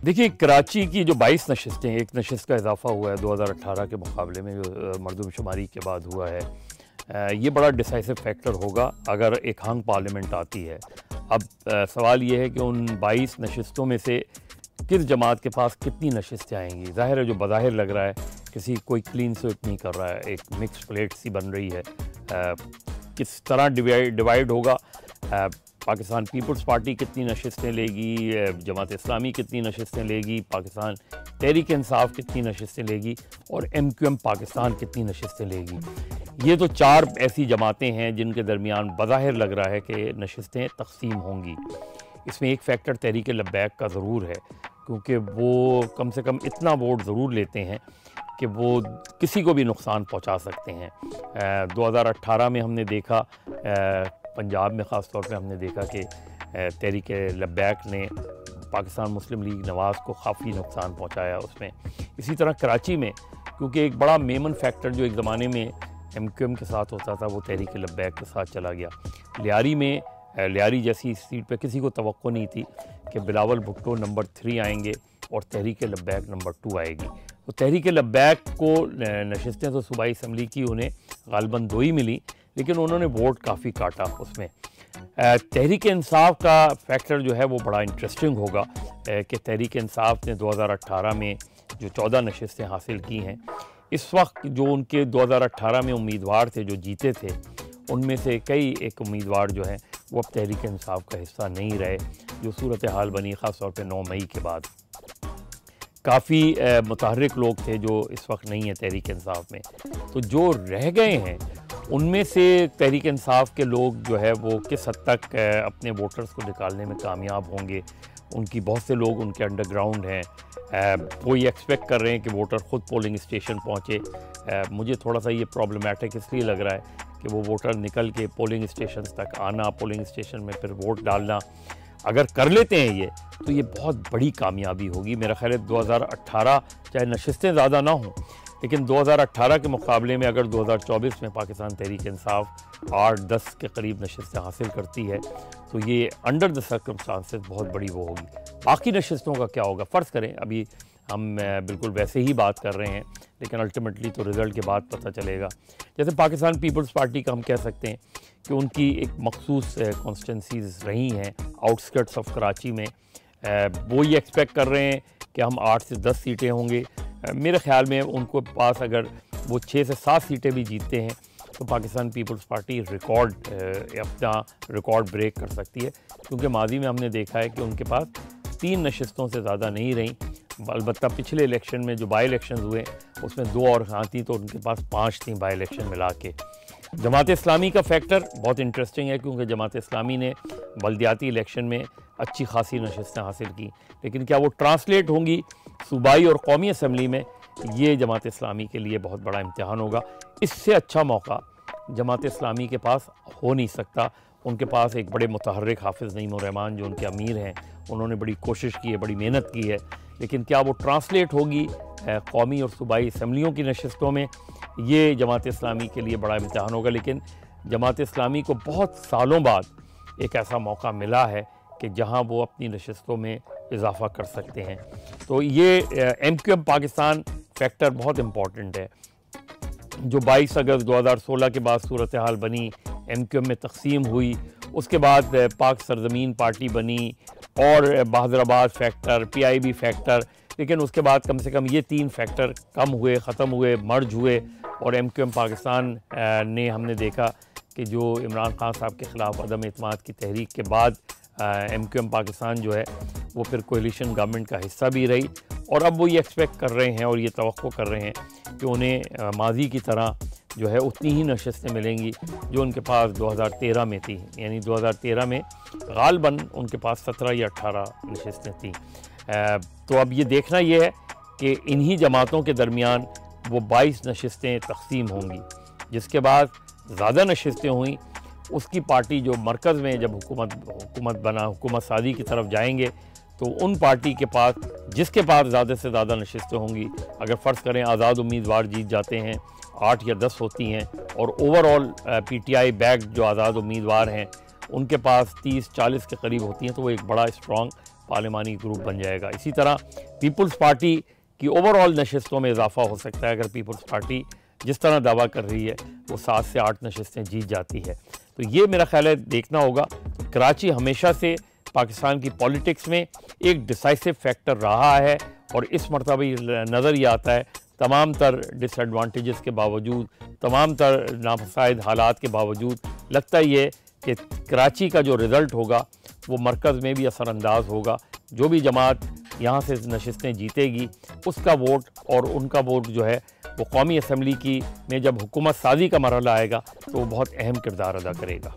देखिए, कराची की जो 22 नशिस्तें, एक नशिस्त का इजाफा हुआ है 2018 के मुकाबले में जो मरदमशुमारी के बाद हुआ है, ये बड़ा डिसाइसिव फैक्टर होगा अगर एक हंग पार्लियामेंट आती है। अब सवाल ये है कि उन 22 नशिस्तों में से किस जमात के पास कितनी नशिस्तें आएंगी। ज़ाहिर है जो बज़ाहिर लग रहा है किसी कोई क्लीन स्वीप नहीं कर रहा है, एक मिक्स प्लेट सी बन रही है। किस तरह डिवाइड होगा, पाकिस्तान पीपल्स पार्टी कितनी नशिस्तें लेगी, जमात इस्लामी कितनी नशिस्तें लेगी, पाकिस्तान तहरीक इंसाफ कितनी नशिस्तें लेगी और MQM पाकिस्तान कितनी नशिस्तें लेगी। ये तो 4 ऐसी जमातें हैं जिनके दरमियान बज़ाहिर लग रहा है कि नशिस्तें तकसीम होंगी। इसमें एक फैक्टर तहरीक लब्बैक का ज़रूर है, क्योंकि वो कम से कम इतना वोट ज़रूर लेते हैं कि वो किसी को भी नुकसान पहुंचा सकते हैं। 2018 में हमने देखा, पंजाब में ख़ास तौर पे हमने देखा कि तहरीक लब्बैक ने पाकिस्तान मुस्लिम लीग नवाज़ को काफ़ी नुकसान पहुंचाया उसमें। इसी तरह कराची में, क्योंकि एक बड़ा मेमन फैक्टर जो एक ज़माने में MQM के साथ होता था वो तहरीक लब्बैक के साथ चला गया। लियारी में, लियारी जैसी सीट पे किसी को तवक्को नहीं थी कि बिलावल भुट्टो नंबर 3 आएंगे और तहरीक लब्बैक नंबर 2 आएगी। तो तहरीक लब्बैक को नशिस्तें तो सूबाई असम्बली की उन्हें गालिबन 2 ही मिली, लेकिन उन्होंने वोट काफ़ी काटा उसमें। तहरीक इंसाफ का फैक्टर जो है वो बड़ा इंटरेस्टिंग होगा कि तहरीक इंसाफ ने 2018 में जो 14 नशिस्तें हासिल की हैं, इस वक्त जो उनके 2018 में उम्मीदवार थे जो जीते थे, उनमें से कई एक उम्मीदवार जो हैं वो अब तहरीक इंसाफ का हिस्सा नहीं रहे। जो सूरत हाल बनी ख़ास तौर पर 9 मई के बाद, काफ़ी मुतहर्रिक लोग थे जो इस वक्त नहीं है तहरीक इंसाफ में। तो जो रह गए हैं उनमें से तहरीक इंसाफ के लोग जो है वो किस हद तक अपने वोटर्स को निकालने में कामयाब होंगे। उनकी बहुत से लोग उनके अंडरग्राउंड हैं, वो ये एक्सपेक्ट कर रहे हैं कि वोटर ख़ुद पोलिंग स्टेशन पहुँचे। मुझे थोड़ा सा ये प्रॉब्लमेटिक इसलिए लग रहा है कि वो वोटर निकल के पोलिंग स्टेशन तक आना, पोलिंग स्टेशन में फिर वोट डालना, अगर कर लेते हैं ये तो ये बहुत बड़ी कामयाबी होगी। मेरा ख्याल है 2018 चाहे नशिस्तें ज़्यादा ना हों, लेकिन 2018 के मुकाबले में अगर 2024 में पाकिस्तान तहरीक इंसाफ 8-10 के करीब नशिस्तें हासिल करती है तो ये अंडर द सर्कमस्टांसेस बहुत बड़ी वो होगी। बाकी नशिस्तों का क्या होगा, फ़र्ज़ करें अभी हम बिल्कुल वैसे ही बात कर रहे हैं, लेकिन अल्टीमेटली तो रिज़ल्ट के बाद पता चलेगा। जैसे पाकिस्तान पीपल्स पार्टी का हम कह सकते हैं कि उनकी एक मखसूस कॉन्स्टिट्यूंसीज़ रही हैं आउटस्कर्ट्स ऑफ कराची में। वो ये एक्सपेक्ट कर रहे हैं कि हम 8 से 10 सीटें होंगे। मेरे ख़्याल में उनको पास अगर वो 6 से 7 सीटें भी जीतते हैं तो पाकिस्तान पीपल्स पार्टी अपना रिकॉर्ड ब्रेक कर सकती है, क्योंकि माजी में हमने देखा है कि उनके पास 3 नशिस्तों से ज़्यादा नहीं रही। अलबत्ता पिछले इलेक्शन में जो बाई इलेक्शन हुए उसमें 2 और हाँ थी, तो उनके पास 5 थी बाई इलेक्शन मिला के। जमात इस्लामी का फैक्टर बहुत इंटरेस्टिंग है, क्योंकि जमात इस्लामी ने बल्दियाती इलेक्शन में अच्छी खासी नशिस्तें हासिल की, लेकिन क्या वो ट्रांसलेट होंगी सूबाई और कौमी असम्बली में, ये जमात इस्लामी के लिए बहुत बड़ा इम्तिहान होगा। इससे अच्छा मौका जमात इस्लामी के पास हो नहीं सकता। उनके पास एक बड़े मुतहर्रिक हाफिज़ नईम रहमान जो उनके अमीर हैं, उन्होंने बड़ी कोशिश की है, बड़ी मेहनत की है, लेकिन क्या वो ट्रांसलेट होगी कौमी और सूबाई असम्बलियों की नशिस्तों में, ये जमात इस्लामी के लिए बड़ा इम्तिहान होगा। लेकिन जमात इस्लामी को बहुत सालों बाद एक ऐसा मौका मिला है कि जहां वो अपनी नशिस्तों में इजाफ़ा कर सकते हैं। तो ये MQM पाकिस्तान फैक्टर बहुत इम्पॉर्टेंट है। जो 22 अगस्त 2016 के बाद सूरत हाल बनी, MQM में तकसीम हुई, उसके बाद पाक सरजमीन पार्टी बनी और बहादुराबाद फैक्टर, PIB फैक्टर, लेकिन उसके बाद कम से कम ये 3 फैक्टर कम हुए, ख़त्म हुए, मर्ज हुए और MQM पाकिस्तान ने हमने देखा कि जो इमरान खान साहब के ख़िलाफ़ अदम एतमाद की तहरीक के बाद MQM पाकिस्तान जो है वो फिर कोलिशन गवर्नमेंट का हिस्सा भी रही, और अब वो ये एक्सपेक्ट कर रहे हैं और ये तवक्को कर रहे हैं कि उन्हें माजी की तरह जो है उतनी ही नशिस्तें मिलेंगी जो उनके पास 2013 में थी। यानी 2013 में गालबन उनके पास 17 या 18 नशिस्तें थीं। तो अब ये देखना ये है कि इन्हीं जमातों के दरमियान वो 22 नशिस्तें तकसीम होंगी। जिसके बाद ज़्यादा नशिस्तें हुई उसकी पार्टी जो मरकज़ में जब हुकूमत सादी की तरफ जाएंगे तो उन पार्टी के पास जिसके पास ज़्यादा से ज़्यादा नशिस्तें होंगी, अगर फ़र्ज़ करें आज़ाद उम्मीदवार जीत जाते हैं, 8 या 10 होती हैं, और ओवरऑल PTI बैक्ड जो आज़ाद उम्मीदवार हैं उनके पास 30-40 के करीब होती हैं, तो वो एक बड़ा स्ट्रॉन्ग पार्लिमानी ग्रुप बन जाएगा। इसी तरह पीपल्स पार्टी की ओवरऑल नशस्तों में इजाफा हो सकता है। अगर पीपल्स पार्टी जिस तरह दावा कर रही है वो 7 से 8 नशस्तें जीत जाती है, तो ये मेरा ख्याल है देखना होगा। कराची हमेशा से पाकिस्तान की पॉलिटिक्स में एक डिसाइसिव फैक्टर रहा है और इस मरतबा नज़र ये आता है तमाम तर डिसएडवांटेजेस के बावजूद, तमाम तर नापसंद हालात के बावजूद, लगता ही है कि कराची का जो रिज़ल्ट होगा वो मरकज़ में भी असरअंदाज होगा। जो भी जमात यहाँ से नशस्तें जीतेगी उसका वोट और उनका वोट जो है वो कौमी असम्बली की में जब हुकूमत साजी का मरहला आएगा तो वो बहुत अहम किरदार अदा करेगा।